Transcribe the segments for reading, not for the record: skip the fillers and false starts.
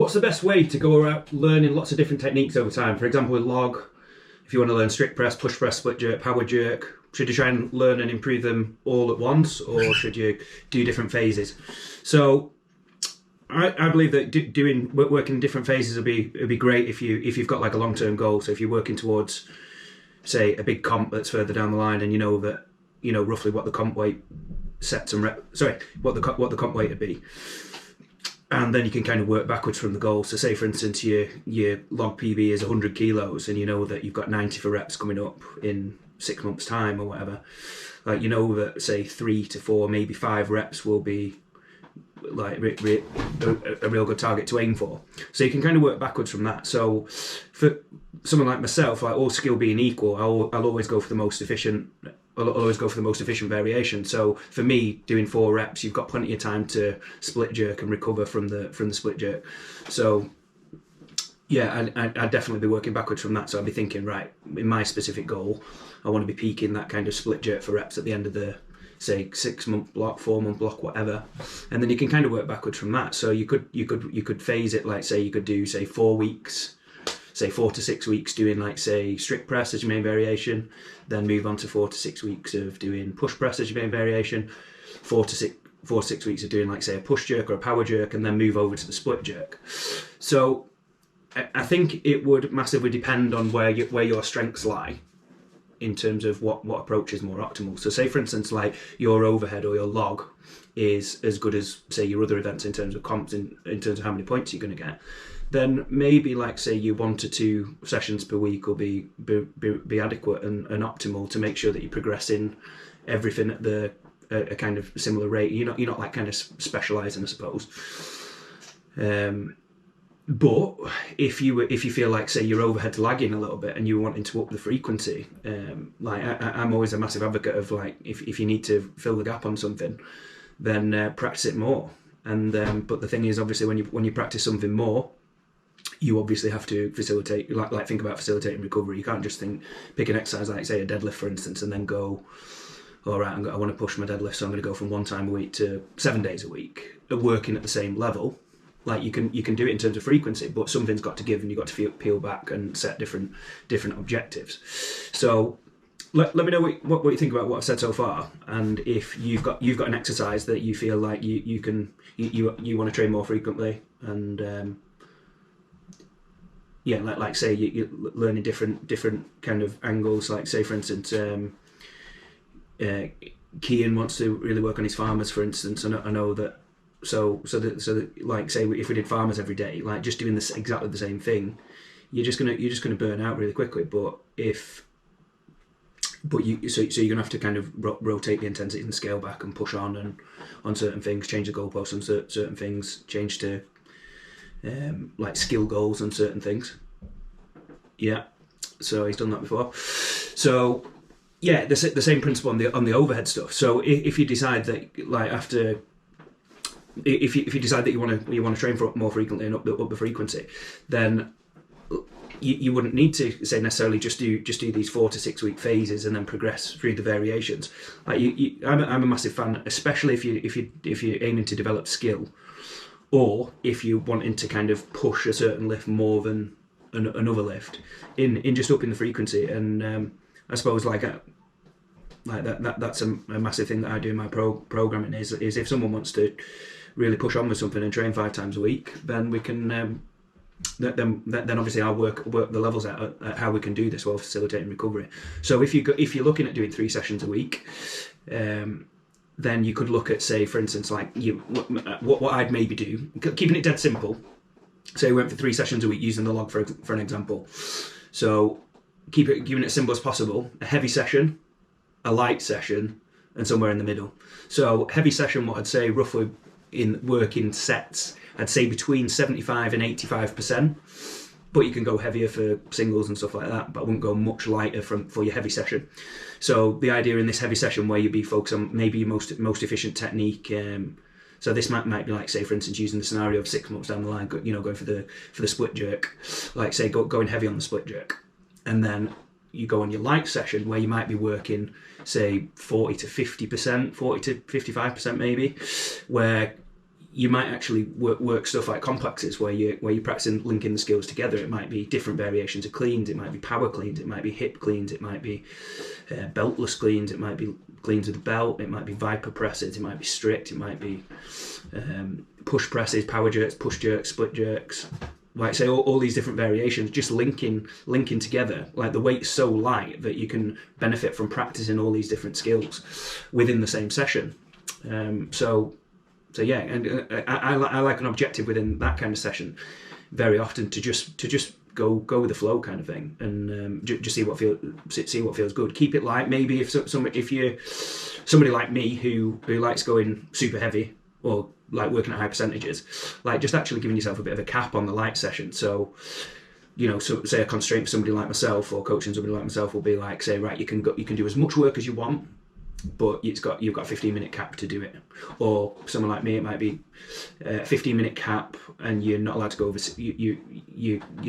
What's the best way to go around learning lots of different techniques over time? For example, with log, if you want to learn strict press, push press, split jerk, power jerk, should you try and learn and improve them all at once, or should you do different phases? So I believe that working in different phases would be great if you've got like a long-term goal. So if you're working towards, say, a big comp that's further down the line, and you know roughly what the comp weight sets and what the comp weight would be. And then you can kind of work backwards from the goal. So say, for instance, your log PB is 100 kilos and you know that you've got 90 for reps coming up in 6 months' time or whatever. Like, you know that, say, 3 to 4, maybe 5 reps will be like a real good target to aim for. So you can kind of work backwards from that. So for someone like myself, like all skill being equal, I'll always go for the most efficient. I'll always go for the most efficient variation. So for me, doing 4 reps, you've got plenty of time to split jerk and recover from the split jerk. So yeah, I'd definitely be working backwards from that. So I'd be thinking, right, in my specific goal, I want to be peaking that kind of split jerk for reps at the end of the, say, 6-month block, 4-month block, whatever, and then you can kind of work backwards from that. So you could phase it, like, say, you could do, say, 4 weeks, say 4 to 6 weeks doing, like, say, strict press as your main variation, then move on to 4 to 6 weeks of doing push press as your main variation, 4 to 6 weeks of doing, like, say, a push jerk or a power jerk, and then move over to the split jerk. So I think it would massively depend on where your strengths lie in terms of what approach is more optimal. So say, for instance, like your overhead or your log is as good as, say, your other events in terms of comps, in terms of how many points you're going to get, then maybe, like, say, your 1 to 2 sessions per week will be adequate and optimal to make sure that you're progressing everything at a kind of similar rate. You're not like kind of specialising, I suppose. But if you feel like, say, your overhead's lagging a little bit and you're wanting to up the frequency, like I'm always a massive advocate of, like, if you need to fill the gap on something, then practice it more. And but the thing is, obviously, when you practice something more, you obviously have to facilitate, like think about facilitating recovery. You can't just pick an exercise like, say, a deadlift, for instance, and then go, all right, I want to push my deadlift, so I'm going to go from 1 time a week to 7 days a week, working at the same level. Like, you can do it in terms of frequency, but something's got to give, and you've got to peel back and set different objectives. So let me know what you think about what I've said so far, and if you've got an exercise that you feel like you want to train more frequently, and yeah, like say you're learning different kind of angles. Like, say, for instance, Kian wants to really work on his farmers, for instance. I know that. So that, like, say, if we did farmers every day, like just doing this exactly the same thing, you're just gonna burn out really quickly. So you're gonna have to kind of rotate the intensity and scale back and push on certain things, change the goalposts on certain things, change to like skill goals on certain things. Yeah, so he's done that before. So yeah, the same principle on the overhead stuff. So if you decide that, like, if you decide that you want to train for more frequently and up the frequency, then you wouldn't need to, say, necessarily just do these 4 to 6 week phases and then progress through the variations. Like, I'm a massive fan, especially if you're aiming to develop skill, or if you're wanting to kind of push a certain lift more than another lift, in just upping the frequency. And I suppose like that's a massive thing that I do in my programming is if someone wants to really push on with something and train 5 times a week, then we can then obviously I'll work the levels out at how we can do this while facilitating recovery. So if you're looking at doing 3 sessions a week, then you could look at, say, for instance, like what I'd maybe do, keeping it dead simple. Say we went for 3 sessions a week using the log for an example. So keeping it as simple as possible: a heavy session, a light session, and somewhere in the middle. So heavy session, what I'd say roughly in working sets, I'd say between 75 and 85%, but you can go heavier for singles and stuff like that, but I wouldn't go much lighter for your heavy session. So the idea in this heavy session where you'd be focused on maybe your most efficient technique, so this might be like, say, for instance, using the scenario of 6 months down the line, going for the split jerk, like, say, going heavy on the split jerk, and then you go on your light session where you might be working, say, 40 to 50%, 40 to 55% maybe, where you might actually work stuff like complexes where you're practicing linking the skills together. It might be different variations of cleans, it might be power cleans, it might be hip cleans, it might be beltless cleans, it might be cleans with a belt, it might be viper presses, it might be strict, it might be push presses, power jerks, push jerks, split jerks. Like say all these different variations, just linking together. Like the weight's so light that you can benefit from practicing all these different skills within the same session. So yeah, and I like an objective within that kind of session very often to just go with the flow kind of thing, and just see what feels good. Keep it light. Maybe if you're somebody like me who likes going super heavy or like working at high percentages, like just actually giving yourself a bit of a cap on the light session. So, so say a constraint for somebody like myself or coaching somebody like myself will be like, say, right, you can do as much work as you want, but you've got a 15-minute cap to do it. Or someone like me, it might be a 15-minute cap, and you're not allowed to go over. Your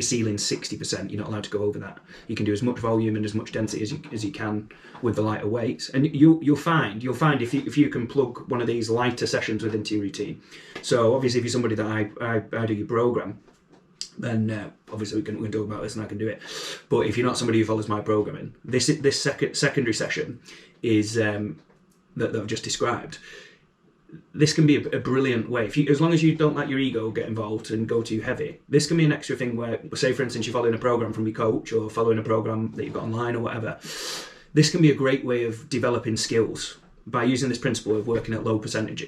ceiling's 60%. You're not allowed to go over that. You can do as much volume and as much density as you can with the lighter weights. And you'll find if you can plug one of these lighter sessions within your routine. So obviously, if you're somebody that I do your program, then obviously we can talk about this and I can do it. But if you're not somebody who follows my programming, this secondary session is that I've just described. This can be a brilliant way, as long as you don't let your ego get involved and go too heavy. This can be an extra thing where, say for instance, you're following a program from your coach or following a program that you've got online or whatever. This can be a great way of developing skills by using this principle of working at lower percentages.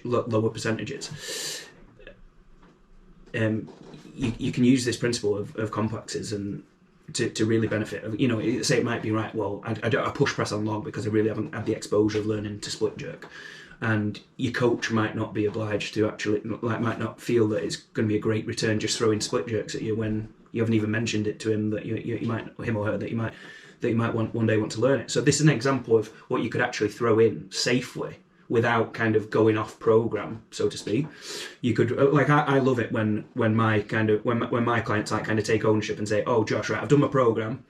You can use this principle of complexes and to really benefit. Say it might be right. Well, I push press on log because I really haven't had the exposure of learning to split jerk, and your coach might not be obliged to actually might not feel that it's going to be a great return just throwing split jerks at you when you haven't even mentioned it to him that you might, him or her, that you might one day want to learn it. So this is an example of what you could actually throw in safely without kind of going off program, so to speak. You could I love it when my clients like kind of take ownership and say, oh Josh, right, I've done my program,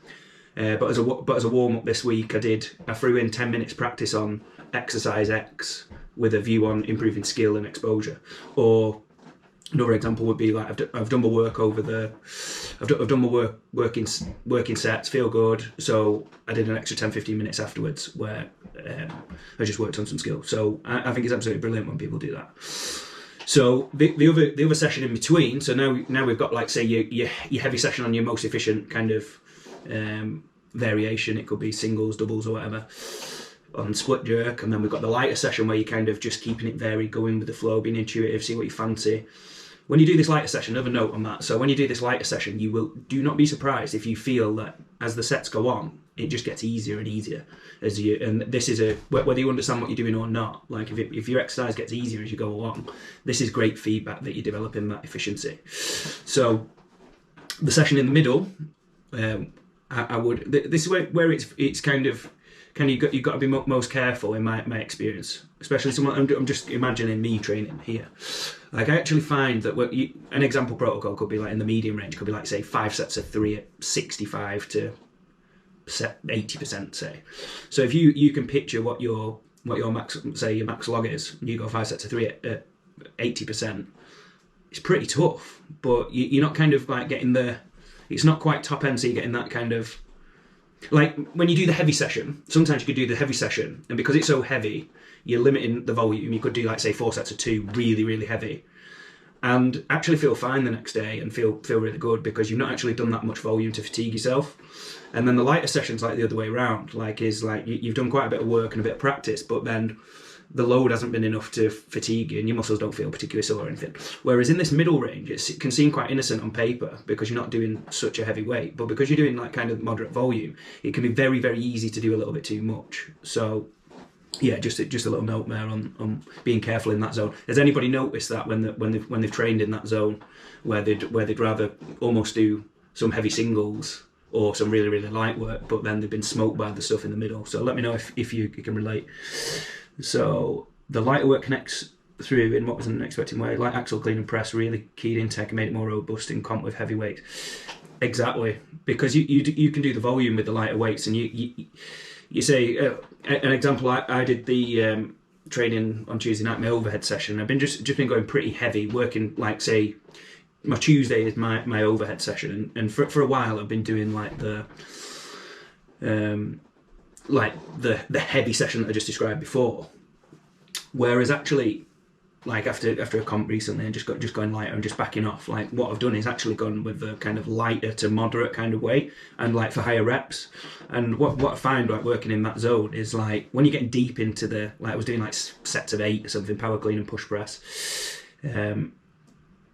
but as a warm up this week I threw in 10 minutes practice on exercise X with a view on improving skill and exposure. Or another example would be like I've done my work I've done my working sets, feel good, so I did an extra 10-15 minutes afterwards where I just worked on some skills. So I think it's absolutely brilliant when people do that. So the other session in between, so now we've got, like, say your heavy session on your most efficient kind of variation. It could be singles, doubles, or whatever on split jerk, and then we've got the lighter session where you're kind of just keeping it varied, going with the flow, being intuitive, see what you fancy. When you do this lighter session, another note on that, so when you do this lighter session, do not be surprised if you feel that as the sets go on, it just gets easier and easier and this is whether you understand what you're doing or not, like if your exercise gets easier as you go along, this is great feedback that you're developing that efficiency. So the session in the middle, this is where it's kind of you've got to be most careful in my experience, especially someone. I'm just imagining me training here. Like I actually find that an example protocol could be like in the medium range, could be like say 5 sets of 3 at 65 to 80%, say. So if you can picture what your max log is, and you go 5 sets of 3 at 80%, it's pretty tough. But you're not kind of like getting it's not quite top end, so you're getting that kind of. Like when you do the heavy session, sometimes you could do the heavy session, and because it's so heavy, you're limiting the volume. You could do like say 4 sets of 2, really, really heavy, and actually feel fine the next day and feel really good because you've not actually done that much volume to fatigue yourself. And then the lighter session's like the other way around. Like you've done quite a bit of work and a bit of practice, but then the load hasn't been enough to fatigue you and your muscles don't feel particularly sore or anything. Whereas in this middle range, it can seem quite innocent on paper because you're not doing such a heavy weight, but because you're doing like kind of moderate volume, it can be very, very easy to do a little bit too much. So yeah, just a little note there on being careful in that zone. Has anybody noticed that when they've trained in that zone where they'd rather almost do some heavy singles or some really, really light work, but then they've been smoked by the stuff in the middle? So let me know if you can relate. So the lighter work connects through in what was an unexpected way. Light axle clean and press really keyed in tech and made it more robust in comp with heavy weight. Exactly, because you can do the volume with the lighter weights, and you say an example. I did the training on Tuesday night, my overhead session. I've been just been going pretty heavy, working like, say, my Tuesday is my overhead session, and for a while I've been doing like the heavy session that I just described before. Whereas actually, like after a comp recently and just going lighter and just backing off, like what I've done is actually gone with the kind of lighter to moderate kind of way, and like for higher reps. And what I find like working in that zone is like when you're getting deep into the, like I was doing like sets of 8 or something, power clean and push press.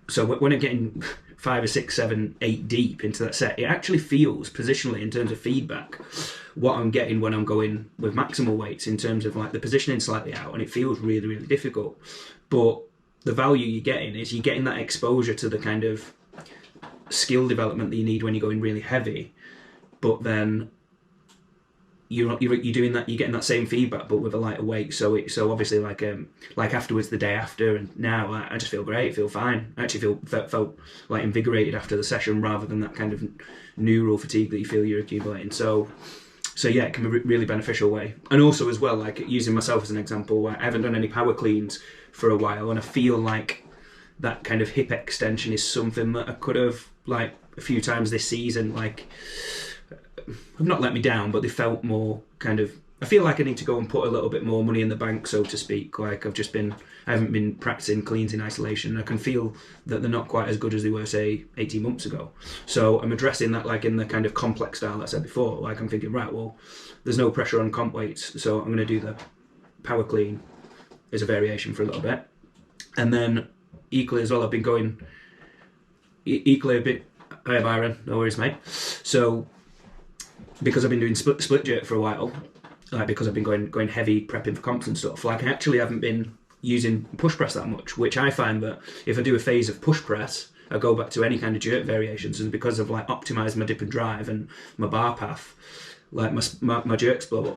So when I'm getting 5 or 6, 7, 8 deep into that set, it actually feels positionally in terms of feedback what I'm getting when I'm going with maximal weights, in terms of like the positioning slightly out, and it feels really, really difficult. But the value you're getting is you're getting that exposure to the kind of skill development that you need when you're going really heavy, but then you're doing that, you're getting that same feedback but with a lighter weight. So obviously like afterwards, the day after, and now I just feel great, feel fine. I actually felt like invigorated after the session, rather than that kind of neural fatigue that you feel you're accumulating. So yeah, it can be really beneficial way. And also as well, like using myself as an example, I haven't done any power cleans for a while, and I feel like that kind of hip extension is something that I could have, like a few times this season, like have not let me down, but they felt more kind of, I feel like I need to go and put a little bit more money in the bank, so to speak. Like I haven't been practicing cleans in isolation. I can feel that they're not quite as good as they were, say, 18 months ago. So I'm addressing that like in the kind of complex style that I said before. Like I'm thinking, right, well, there's no pressure on comp weights, so I'm going to do the power clean as a variation for a little bit. And then equally as well, I've been going equally a bit, hi Byron, no worries mate. So because I've been doing split jerk for a while, like because I've been going heavy prepping for comps and stuff, like I actually haven't been using push press that much, which I find that if I do a phase of push press, I go back to any kind of jerk variations, and because I've like optimized my dip and drive and my bar path, like my jerks blow